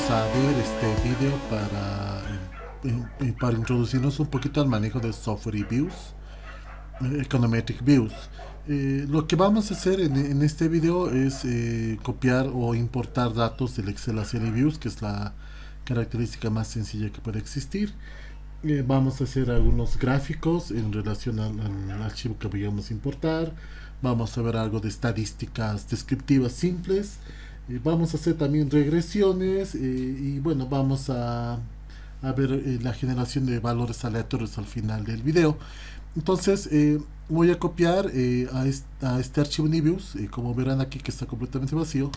vamos a ver este video para introducirnos un poquito al manejo de software y views, econometric views. Lo que vamos a hacer en este video es copiar o importar datos del Excel hacia el views, que es la característica más sencilla que puede existir. Vamos a hacer algunos gráficos en relación al archivo que vayamos a importar. Vamos a ver algo de estadísticas descriptivas simples. Vamos a hacer también regresiones y bueno, vamos a ver la generación de valores aleatorios al final del video. Entonces voy a copiar a este archivo Nibius, como verán aquí que está completamente vacío.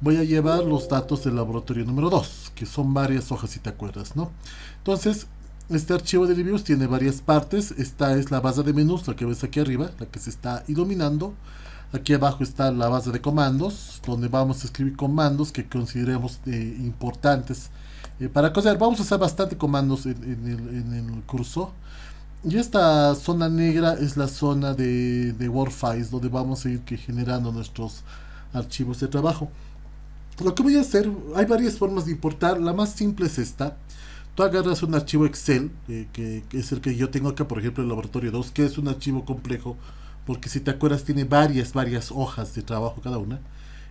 Voy a llevar los datos del laboratorio número 2, que son varias hojas si te acuerdas, ¿no? Entonces, este archivo de Nibius tiene varias partes. Esta es la base de menús, la que ves aquí arriba, la que se está iluminando. Aquí abajo está la base de comandos, donde vamos a escribir comandos que consideremos importantes para coser. Vamos a usar bastante comandos en el curso. Y esta zona negra es la zona de Word Files, donde vamos a ir generando nuestros archivos de trabajo. Lo que voy a hacer, hay varias formas de importar. La más simple es esta. Tú agarras un archivo Excel, que es el que yo tengo acá, por ejemplo, el laboratorio 2, que es un archivo complejo, porque si te acuerdas tiene varias hojas de trabajo cada una,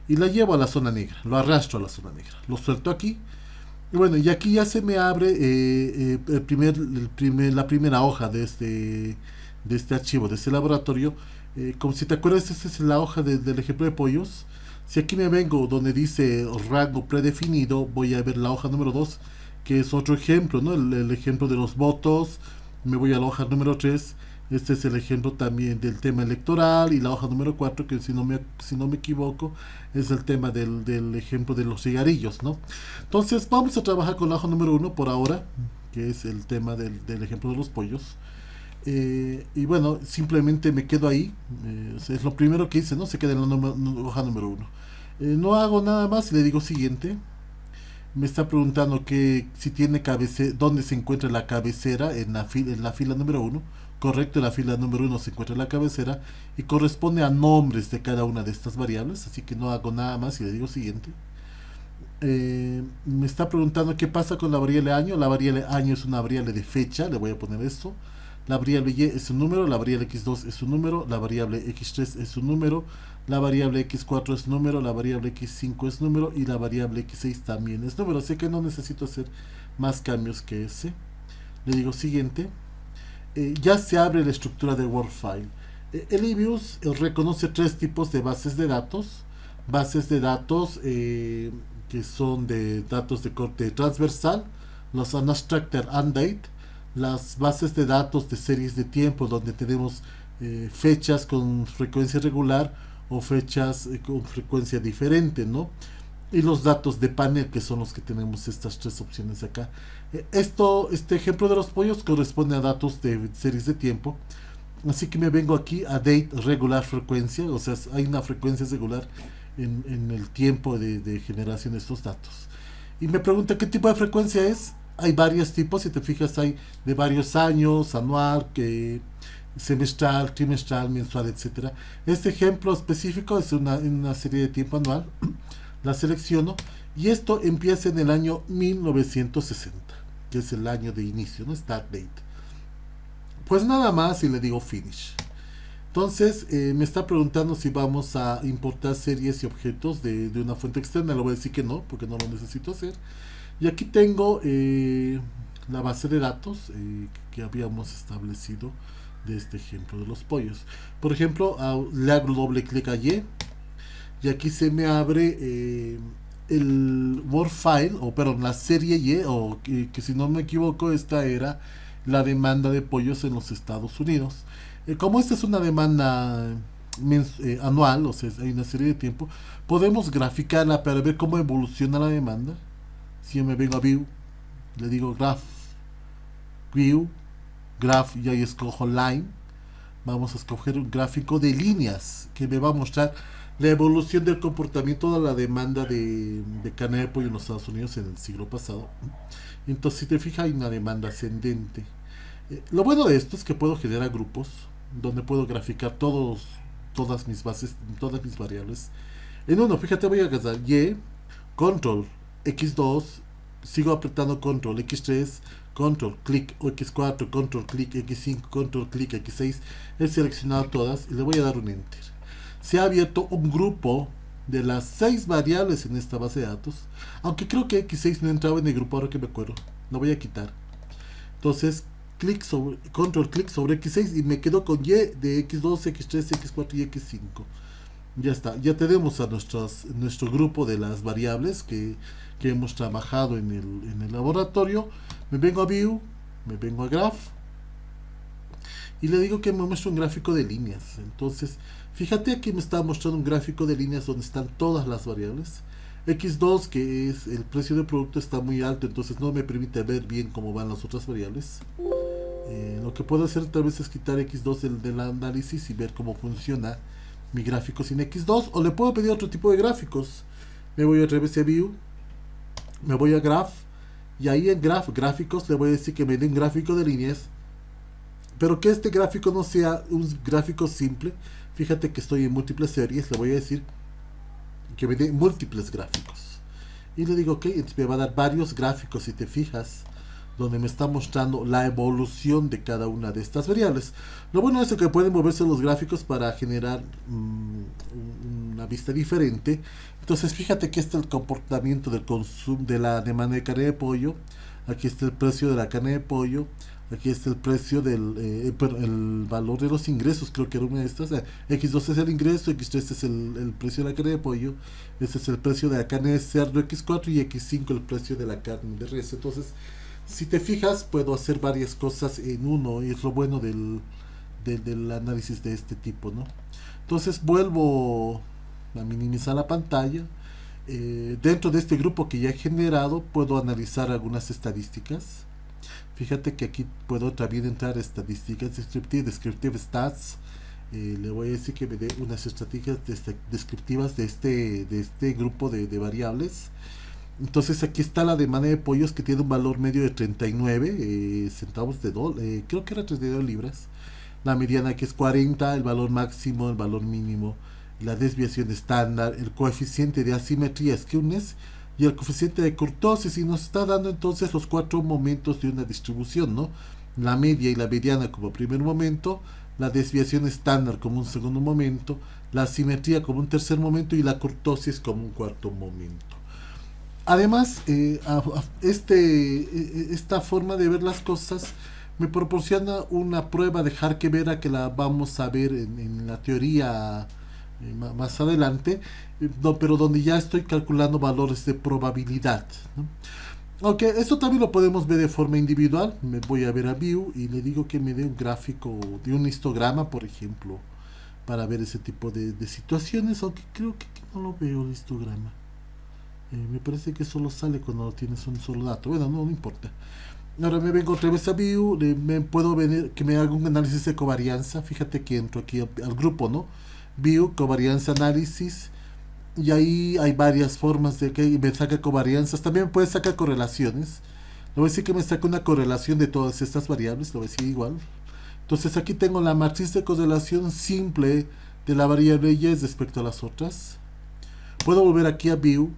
y la llevo a la zona negra, lo arrastro a la zona negra, lo suelto aquí, y bueno, y aquí ya se me abre la primera hoja de este archivo, de este laboratorio. Como si te acuerdas, esta es la hoja del ejemplo de pollos. Si aquí me vengo donde dice rango predefinido, voy a ver la hoja número 2, que es otro ejemplo, ¿no? El ejemplo de los votos. Me voy a la hoja número 3. Este es el ejemplo también del tema electoral. Y la hoja número 4, que si no me equivoco, es el tema del ejemplo de los cigarrillos, ¿no? Entonces vamos a trabajar con la hoja número 1 por ahora, que es el tema del ejemplo de los pollos. Y bueno, simplemente me quedo ahí. Es lo primero que hice, ¿no? Se queda en la hoja número 1. No hago nada más y le digo siguiente. Me está preguntando que si tiene cabecera, dónde se encuentra la cabecera en la fila número 1. Correcto, en la fila número 1 se encuentra la cabecera y corresponde a nombres de cada una de estas variables, así que no hago nada más y le digo siguiente. Me está preguntando qué pasa con la variable año. La variable año es una variable de fecha, le voy a poner eso. La variable y es un número, la variable x2 es un número, la variable x3 es un número, la variable x4 es número, la variable x5 es número y la variable x6 también es número. Así que no necesito hacer más cambios que ese. Le digo siguiente. Ya se abre la estructura de Word File. El eViews reconoce tres tipos de bases de datos. Bases de datos que son de datos de corte transversal, los unstructured undate, las bases de datos de series de tiempo donde tenemos fechas con frecuencia regular o fechas con frecuencia diferente, ¿no? Y los datos de panel, que son los que tenemos estas tres opciones acá. Este ejemplo de los pollos corresponde a datos de series de tiempo, así que me vengo aquí a date regular frecuencia, o sea, hay una frecuencia regular en el tiempo de generación de estos datos. Y me pregunta qué tipo de frecuencia es. Hay varios tipos, si te fijas hay de varios años, anual, semestral, trimestral, mensual, etcétera. Este ejemplo específico es una serie de tiempo anual. La selecciono y esto empieza en el año 1960, que es el año de inicio, ¿no? Start date. Pues nada más y le digo finish. Entonces me está preguntando si vamos a importar series y objetos de una fuente externa. Le voy a decir que no, porque no lo necesito hacer. Y aquí tengo la base de datos que habíamos establecido de este ejemplo de los pollos. Por ejemplo, le hago doble clic a y aquí se me abre el Word File, o perdón, la serie Y, o que si no me equivoco, esta era la demanda de pollos en los Estados Unidos. Como esta es una demanda anual, o sea, hay una serie de tiempo, podemos graficarla para ver cómo evoluciona la demanda. Si yo me vengo a View, le digo Graph, View, Graph, y ahí escojo Line. Vamos a escoger un gráfico de líneas que me va a mostrar la evolución del comportamiento de la demanda de carne de pollo en los Estados Unidos en el siglo pasado. Entonces, si te fijas, hay una demanda ascendente. Lo bueno de esto es que puedo generar grupos donde puedo graficar todas mis bases, todas mis variables. En uno, fíjate, voy a agarrar Y, control, X2, sigo apretando control X3, control clic o X4, control clic X5, control clic X6, he seleccionado todas y le voy a dar un enter. Se ha abierto un grupo de las 6 variables en esta base de datos, aunque creo que X6 no entraba en el grupo, ahora que me acuerdo, lo voy a quitar. Entonces control clic sobre X6 y me quedo con Y de X2, X3, X4 y X5. Ya está, ya tenemos a nuestro grupo de las variables que hemos trabajado en el laboratorio. Me vengo a View, me vengo a Graph y le digo que me muestre un gráfico de líneas. Entonces, fíjate aquí me está mostrando un gráfico de líneas donde están todas las variables. X2, que es el precio del producto, está muy alto, entonces no me permite ver bien cómo van las otras variables. Lo que puedo hacer tal vez es quitar X2 del análisis y ver cómo funciona mi gráfico sin X2, o le puedo pedir otro tipo de gráficos. Me voy otra vez a View, me voy a Graph, y ahí en Gráficos le voy a decir que me dé un gráfico de líneas, pero que este gráfico no sea un gráfico simple. Fíjate que estoy en múltiples series, le voy a decir que me dé múltiples gráficos. Y le digo ok, entonces me va a dar varios gráficos, si te fijas, donde me está mostrando la evolución de cada una de estas variables. Lo bueno es que pueden moverse los gráficos para generar una vista diferente. Entonces fíjate que este es el comportamiento del consumo de la demanda de carne de pollo. Aquí está el precio de la carne de pollo. Aquí está el precio el valor de los ingresos, creo que era una de estas. X2 es el ingreso, X3 es el precio de la carne de pollo, este es el precio de la carne de cerdo, X4, y X5 el precio de la carne de res. Entonces, si te fijas, puedo hacer varias cosas en uno, y es lo bueno del análisis de este tipo, ¿no? Entonces vuelvo a minimizar la pantalla. Dentro de este grupo que ya he generado, puedo analizar algunas estadísticas. Fíjate que aquí puedo también entrar a estadísticas descriptive stats. Le voy a decir que me dé unas estadísticas descriptivas de este grupo de variables. Entonces aquí está la demanda de pollos, que tiene un valor medio de 39 centavos de dólar, creo que era 32 libras. La mediana, que es 40, el valor máximo, el valor mínimo, la desviación estándar, el coeficiente de asimetría, skewness, y el coeficiente de kurtosis, y nos está dando entonces los 4 momentos de una distribución, ¿no? La media y la mediana como primer momento, la desviación estándar como un segundo momento, la asimetría como un tercer momento y la kurtosis como un cuarto momento. Además, esta forma de ver las cosas me proporciona una prueba de Harke-Vera que la vamos a ver en la teoría más adelante, pero donde ya estoy calculando valores de probabilidad, ¿no? Ok, esto también lo podemos ver de forma individual. Me voy a ver a View y le digo que me dé un gráfico de un histograma, por ejemplo, para ver ese tipo de situaciones, aunque creo que no lo veo el histograma. Me parece que solo sale cuando tienes un solo dato. Bueno, no importa. Ahora me vengo otra vez a View, me puedo venir que me haga un análisis de covarianza. Fíjate que entro aquí al grupo, ¿no? View, covarianza, análisis, y ahí hay varias formas de que me saca covarianzas. También puede sacar correlaciones. Le voy a decir que me saca una correlación de todas estas variables, lo voy a decir igual. Entonces aquí tengo la matriz de correlación simple de la variable Y respecto a las otras. Puedo volver aquí a View,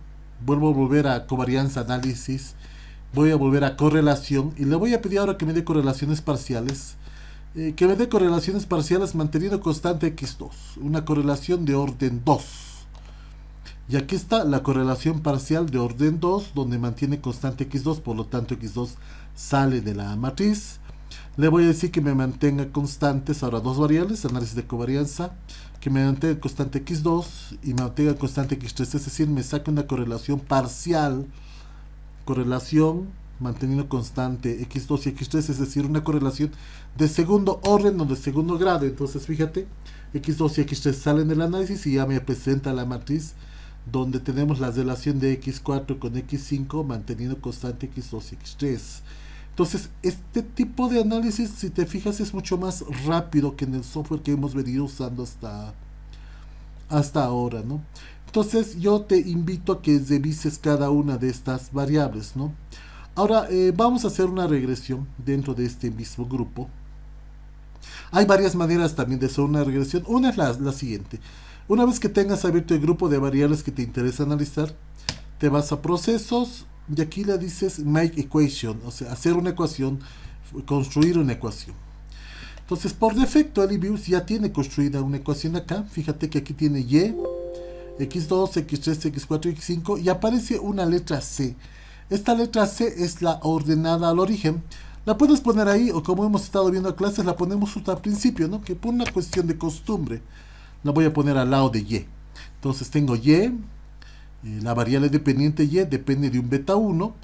vuelvo a volver a covarianza, análisis, voy a volver a correlación y le voy a pedir ahora que me dé correlaciones parciales. Que me dé correlaciones parciales manteniendo constante X2, una correlación de orden 2. Y aquí está la correlación parcial de orden 2, donde mantiene constante X2, por lo tanto X2 sale de la matriz. Le voy a decir que me mantenga constantes ahora dos variables, análisis de covarianza, que me mantenga constante X2 y me mantenga constante X3, es decir, me saca una correlación parcial, correlación manteniendo constante X2 y X3, es decir, una correlación de segundo orden o de segundo grado. Entonces fíjate, X2 y X3 salen del análisis y ya me presenta la matriz donde tenemos la relación de X4 con X5 manteniendo constante X2 y X3. Entonces este tipo de análisis, si te fijas, es mucho más rápido que en el software que hemos venido usando hasta ahora, ¿no? Entonces yo te invito a que revises cada una de estas variables, ¿no? Ahora vamos a hacer una regresión dentro de este mismo grupo. Hay varias maneras también de hacer una regresión. Una es la siguiente. Una vez que tengas abierto el grupo de variables que te interesa analizar, te vas a procesos y aquí le dices make equation, o sea, hacer una ecuación, construir una ecuación. Entonces, por defecto, el eViews ya tiene construida una ecuación acá. Fíjate que aquí tiene y, x2, x3, x4, x5 y aparece una letra C. Esta letra C es la ordenada al origen. La puedes poner ahí, o como hemos estado viendo en clases, la ponemos justo al principio, ¿no? Que por una cuestión de costumbre la voy a poner al lado de y. Entonces tengo y, la variable dependiente y depende de un beta 1,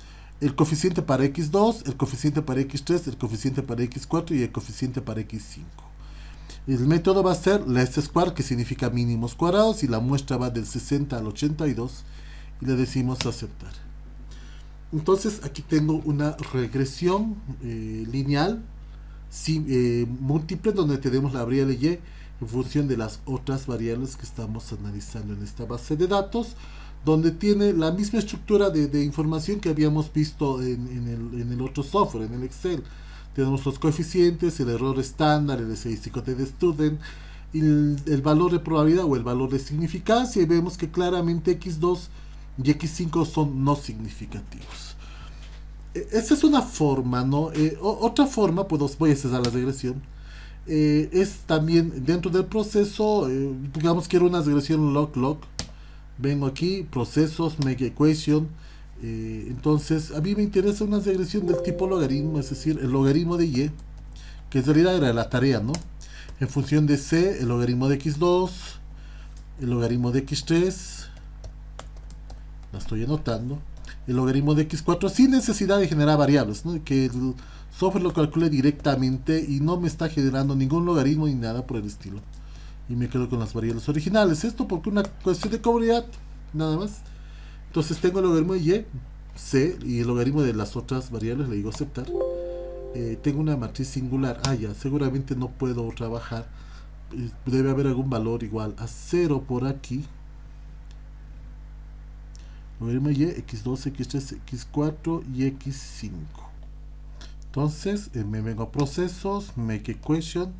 el coeficiente para x2, el coeficiente para x3, el coeficiente para x4 y el coeficiente para x5. El método va a ser least square, que significa mínimos cuadrados, y la muestra va del 60 al 82 y le decimos aceptar. Entonces aquí tengo una regresión lineal múltiple donde tenemos la variable y en función de las otras variables que estamos analizando en esta base de datos, donde tiene la misma estructura de información que habíamos visto en el otro software, en el Excel. Tenemos los coeficientes, el error estándar, el estadístico de student, el valor de probabilidad o el valor de significancia, y vemos que claramente x2 y x5 son no significativos. Esa es una forma, ¿no? Otra forma, pues voy a cesar la regresión, es también dentro del proceso, digamos que era una regresión log-log. Vengo aquí, procesos, make equation. Entonces, a mí me interesa una regresión del tipo logaritmo, es decir, el logaritmo de y, que en realidad era la tarea, ¿no? En función de c, el logaritmo de x2, el logaritmo de x3, la estoy anotando, el logaritmo de x4, sin necesidad de generar variables, ¿no? Que el software lo calcule directamente y no me está generando ningún logaritmo ni nada por el estilo. Y me quedo con las variables originales. Esto porque una cuestión de comodidad, nada más. Entonces tengo el logaritmo de y, c, y el logaritmo de las otras variables, le digo aceptar. Tengo una matriz singular. Ya, seguramente no puedo trabajar. Debe haber algún valor igual a 0 por aquí. Logaritmo de y, x2, x3, x4 y x5. Entonces me vengo a procesos, make equation.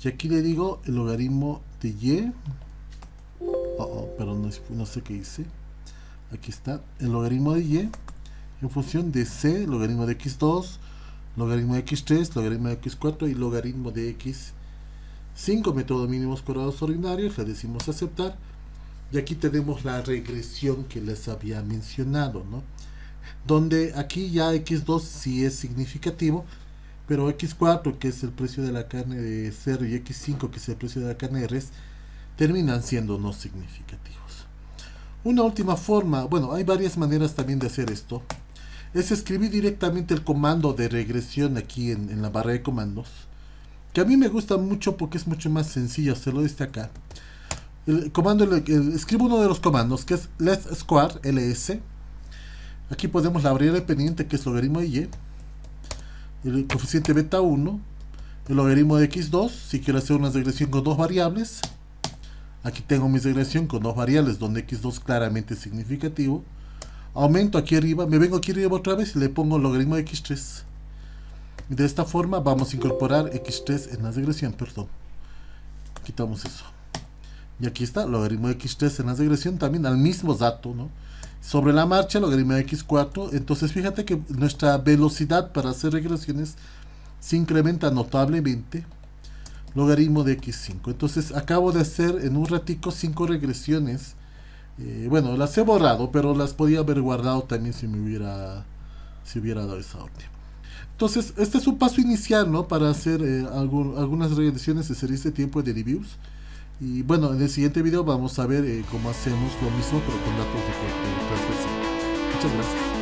Y aquí le digo el logaritmo de y. Pero no sé qué hice. Aquí está el logaritmo de y en función de c, logaritmo de x2, logaritmo de x3, logaritmo de x4 y logaritmo de x5, método mínimos cuadrados ordinarios. Le decimos aceptar. Y aquí tenemos la regresión que les había mencionado, ¿no? Donde aquí ya x2 sí es significativo, pero x4, que es el precio de la carne de cerdo, y x5, que es el precio de la carne de res, terminan siendo no significativos. Una última forma, bueno, hay varias maneras también de hacer esto, es escribir directamente el comando de regresión aquí en la barra de comandos, que a mí me gusta mucho porque es mucho más sencillo hacerlo desde acá. El comando, escribo uno de los comandos, que es least square, ls. Aquí ponemos la variable dependiente, que es logaritmo de y, el coeficiente beta 1, el logaritmo de x2, si quiero hacer una regresión con dos variables. Aquí tengo mi regresión con dos variables, donde x2 claramente es significativo. Aumento aquí arriba, me vengo aquí arriba otra vez y le pongo el logaritmo de x3. Y de esta forma vamos a incorporar x3 en la regresión, perdón. Quitamos eso. Y aquí está, logaritmo de x3 en la regresión, también al mismo dato, ¿no? Sobre la marcha, logaritmo de x4. Entonces fíjate que nuestra velocidad para hacer regresiones se incrementa notablemente. Logaritmo de x5. Entonces acabo de hacer en un ratico 5 regresiones. Bueno, las he borrado, pero las podía haber guardado también si hubiera dado esa orden. Entonces este es un paso inicial, ¿no? Para hacer algunas regresiones de series de tiempo de eViews. Y bueno, en el siguiente video vamos a ver cómo hacemos lo mismo pero con datos de corte transversal. Muchas gracias.